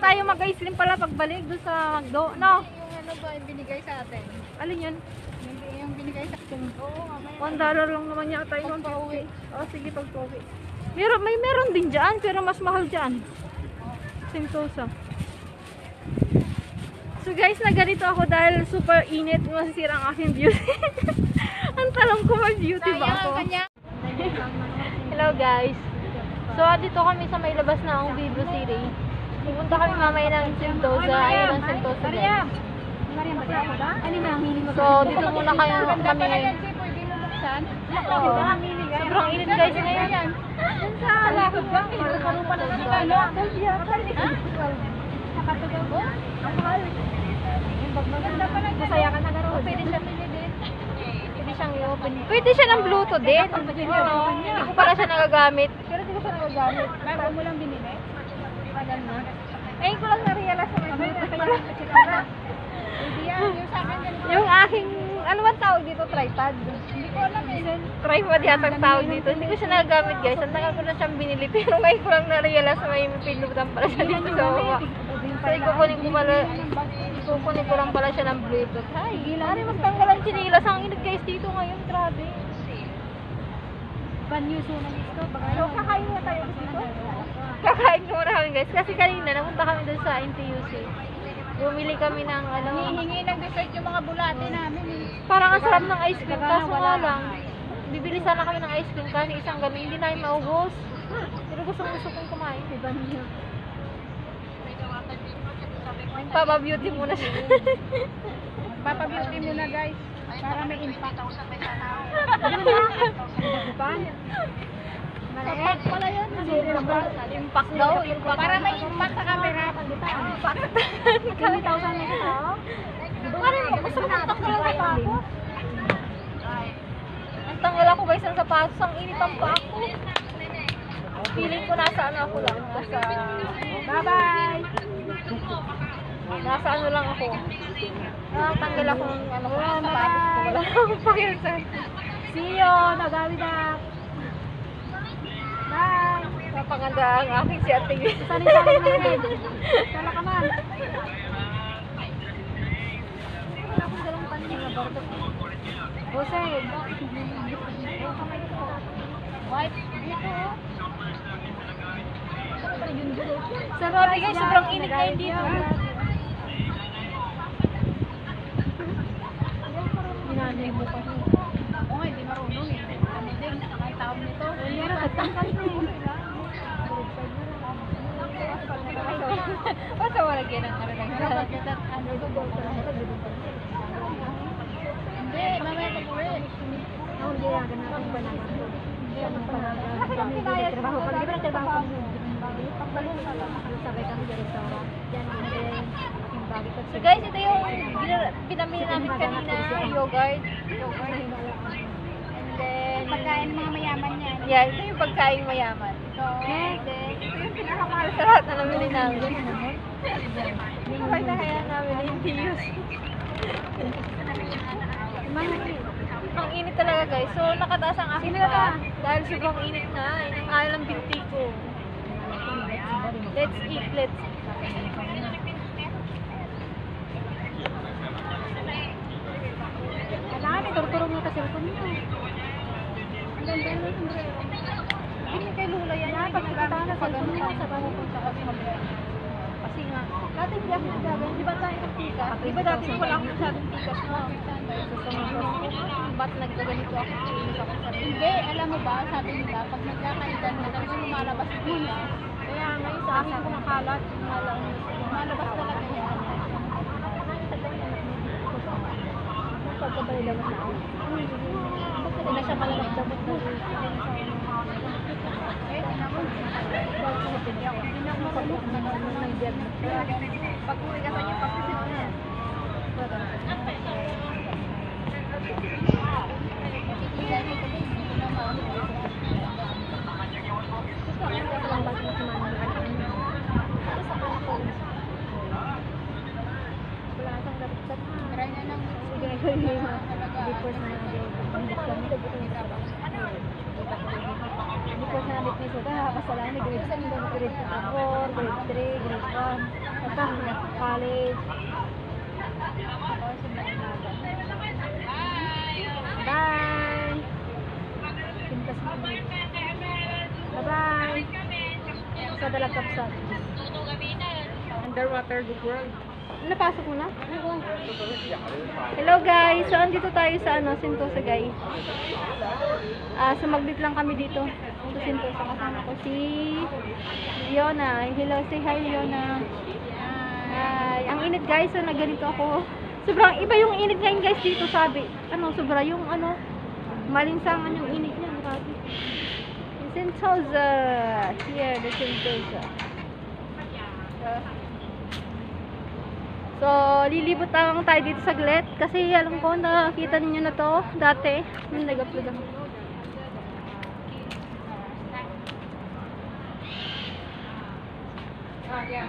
tayo mag-ice cream pala pagbalik doon sa McDo, no? Yung ano ba yung binigay sa atin? Alin yun? Yung binigay sa atin. Oo, mamaya. $1 lang naman yata yun. Pagpauwi. Oh, sige, pagpauwi. Meron din dyan, pero mas mahal dyan. Sentosa. So guys, naganito ako dahil super init. Masisira ang aking beauty. Ang talong ko, may beauty ba ako? Hello guys. So, dito kami sa may labas na ang Vivo City. Pupunta kami mamaya ng Sentosa. Ayun ang Sentosa guys. So, dito muna kami. Sobrang init guys ngayon. Yan sa lakad ba? Nakarupa na ng ano? Nakatugaw ko? Ang mahal. Maganda pa lang. Masaya ka na gano'n. Pwede siya pinidin. Pwede siyang i-open. Pwede siya ng Bluetooth din. Oo. Hindi ko pala siya nagagamit. Pero hindi ko siya nagagamit. Bago mo lang binili? Pagal na. Ayun ko lang na-realize sa may Bluetooth pala. Hindi yan. Yung sa akin ganito. Yung aking, ano ba tawag dito? Tripod. Hindi ko alam eh. Tripod yata ang tawag dito. Hindi ko siya nagagamit guys. Ang tagal ko na siyang binili. Pero ngayon ko lang na-realize na may pinutan pala siya dito sa baba. So kukunin ko lang pala siya ng Bluetooth. Ay, gilari magtanggal ang chinilas. Ang init guys dito ngayon. Grabe. Banyuso na dito. So, kakain na tayo dito. Kakain ko muna kami guys. Kasi kanina napunta kami doon sa NTUC. Bumili kami ng ano. Hihingi ng dessert yung mga bulate namin eh. Parang ang sarap ng ice cream. Kaso wala lang. Bibili sana kami ng ice cream kasi isang ganun. Hindi namin maubos. Pero gusto kong kumain. Diba niya? Papa-beauty muna siya. Papa-beauty muna guys. Para may impact. Impact pala yun. Impact daw. Para may impact sa camera. Impact. 1,000 na ito. Parang gusto ko magtanggal ang sapatos. Ang tanggal ako guys ang sapatos. Ang init ang pa ako. Feeling ko nasa ano ako lang. Nasa... Bye-bye! Nasa ano lang ako. Tanggal ako ng ano ko. Sapatos ko. Wala akong pakilsan. See you! Nagamit na! Bye! Papanganda ang aking si Ate. Sani-sani na rin. Sala ka man. Wala akong dalawang panin na bardo. Jose! White? Dito oh. Sa Rory guys, sobrang init ngayon dito. Hinanay mo pa siya. Oo nga, hindi marunong eh. Kami din, kahit taon nito. Pero nagtangkal na eh. Basta wala ganang ano lang. Hindi, mamaya pag-uwi. Hindi, yagan natin ba naman. Hindi, ang panagawa. Trabaho pa. Libre trabaho pa. Pagbalik sa sabay kami sa restaurant. Yan, aking bagay. So guys, ito yung pinamili namin kanina. Yogurt. And then, Pagkain mga mayaman yan. yeah, ito yung pagkain mayaman. Ito. And then, ito yung pinakamahal sa lahat na namili namin. Kapag na kaya namin yung views. Ang init talaga guys. So, nakataas ang aking pa. Dahil sobrang init na. Ayaw ng binti ko. Let's eat, let's eat. Kailangan may turturong mo kasi ito niyo. Ang ganda na yung hindi kay Lula yan. Pagkakita na sa ganun lang sa pamupunta kasi kasi nga, dati hindi ako nagagawin. Di ba tayo nagtikas? Di ba dati wala akong masyadong tikas mo? Ba't nagkaganito ako? Hindi, alam mo ba, sabi nila, pag nagkakaitan na talaga lumalabas nila. Kaya ngayon sa akin kumakalat. Lumalabas talaga yan. Pagkabalay dapat na ako. Hindi na siya malamag dapat na. Hindi na ako makaluk na nag-diag. Pag-uwi ka sa inyo, pag-visit na yan. Try na lang. Before na nabit na Basta lang, grade 2, grade 4, grade 3, grade 1. Ito, college. Bye! Pintas mo. Bye-bye! Sa Dalagkapsat. Underwater world. Napasok mo na? Hello guys! So, andito tayo sa Sentosa guys. Sumaglit lang kami dito sa Sentosa. Kasama ko si Leona. Hello, say hi Leona. Hi. Ang init guys, so nagganito ako. Sobrang iba yung init ngayon guys dito, sabi. Sobra yung malinsangan yung init niya. Grabe. Sentosa. Here, the Sentosa. So, lilibot lang tayo dito saglit kasi alam ko nakita ninyo na to dati. Nag-upload ako. Yeah.